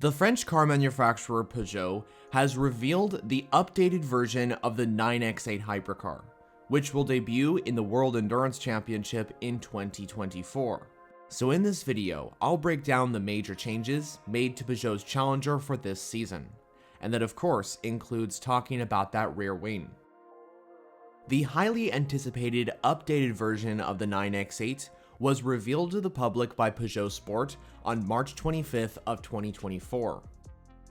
The French car manufacturer Peugeot has revealed the updated version of the 9X8 Hypercar, which will debut in the World Endurance Championship in 2024. So in this video, I'll break down the major changes made to Peugeot's Challenger for this season, and that of course includes talking about that rear wing. The highly anticipated updated version of the 9X8 was revealed to the public by Peugeot Sport on March 25th of 2024.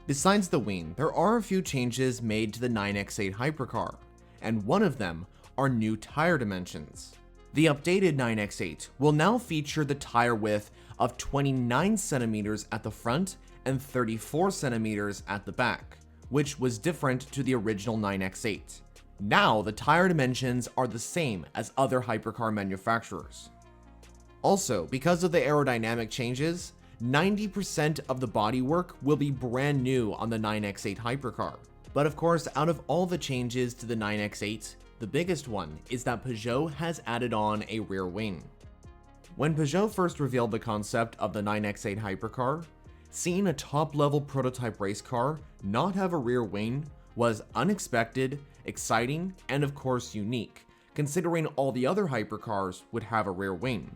Besides the wing, there are a few changes made to the 9X8 Hypercar, and one of them are new tire dimensions. The updated 9X8 will now feature the tire width of 29 centimeters at the front and 34 centimeters at the back, which was different to the original 9X8. Now the tire dimensions are the same as other hypercar manufacturers. Also, because of the aerodynamic changes, 90% of the bodywork will be brand new on the 9X8 Hypercar. But of course, out of all the changes to the 9X8, the biggest one is that Peugeot has added on a rear wing. When Peugeot first revealed the concept of the 9X8 Hypercar, seeing a top-level prototype race car not have a rear wing was unexpected, exciting, and of course unique, considering all the other hypercars would have a rear wing.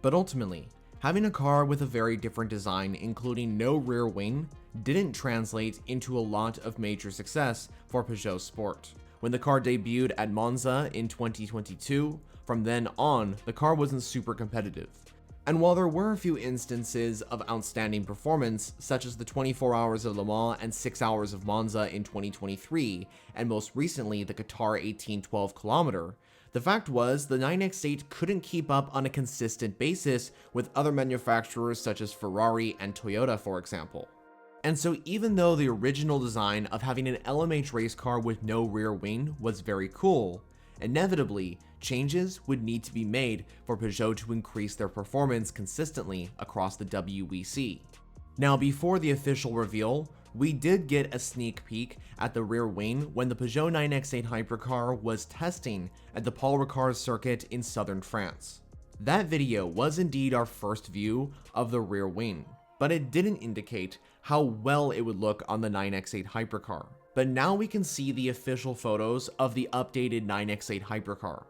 But ultimately, having a car with a very different design, including no rear wing, didn't translate into a lot of major success for Peugeot Sport. When the car debuted at Monza in 2022, from then on, the car wasn't super competitive. And while there were a few instances of outstanding performance, such as the 24 Hours of Le Mans and 6 Hours of Monza in 2023, and most recently the Qatar 1812 km, the fact was the 9X8 couldn't keep up on a consistent basis with other manufacturers such as Ferrari and Toyota, for example. And so even though the original design of having an LMH race car with no rear wing was very cool, inevitably, changes would need to be made for Peugeot to increase their performance consistently across the WEC. Now, before the official reveal, we did get a sneak peek at the rear wing when the Peugeot 9X8 Hypercar was testing at the Paul Ricard circuit in southern France. That video was indeed our first view of the rear wing, but it didn't indicate how well it would look on the 9X8 Hypercar. But now we can see the official photos of the updated 9X8 Hypercar.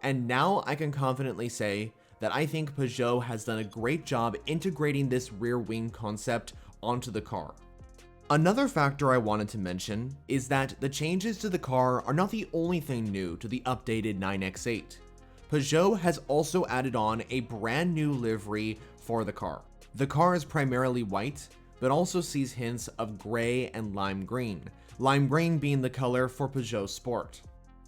And now I can confidently say that I think Peugeot has done a great job integrating this rear wing concept onto the car. Another factor I wanted to mention is that the changes to the car are not the only thing new to the updated 9X8. Peugeot has also added on a brand new livery for the car. The car is primarily white, but also sees hints of gray and lime green being the color for Peugeot Sport.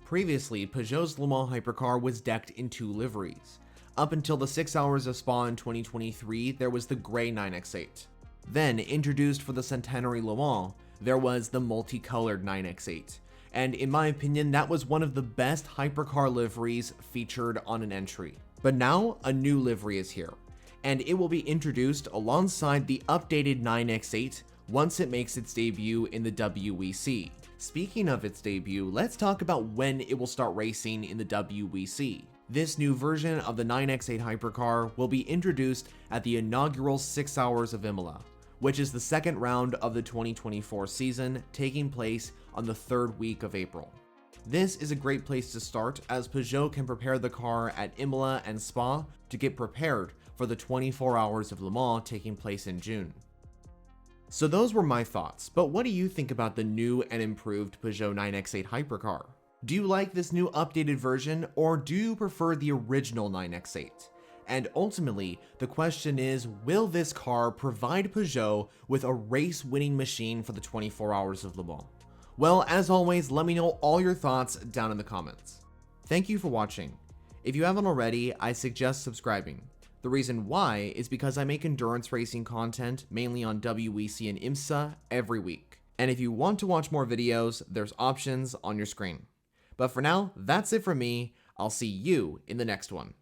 Previously, Peugeot's Le Mans Hypercar was decked in two liveries. Up until the 6 Hours of Spa in 2023, there was the gray 9X8. Then, introduced for the Centenary Le Mans, there was the multicolored 9X8. And in my opinion, that was one of the best hypercar liveries featured on an entry. But now, a new livery is here, and it will be introduced alongside the updated 9X8 once it makes its debut in the WEC. Speaking of its debut, let's talk about when it will start racing in the WEC. This new version of the 9X8 Hypercar will be introduced at the inaugural 6 Hours of Imola, which is the second round of the 2024 season, taking place on the third week of April. This is a great place to start, as Peugeot can prepare the car at Imola and Spa to get prepared for the 24 Hours of Le Mans taking place in June. So those were my thoughts, but what do you think about the new and improved Peugeot 9X8 Hypercar? Do you like this new updated version, or do you prefer the original 9X8? And ultimately, the question is, will this car provide Peugeot with a race-winning machine for the 24 Hours of Le Mans? Well, as always, let me know all your thoughts down in the comments. Thank you for watching. If you haven't already, I suggest subscribing. The reason why is because I make endurance racing content mainly on WEC and IMSA every week. And if you want to watch more videos, there's options on your screen. But for now, that's it from me. I'll see you in the next one.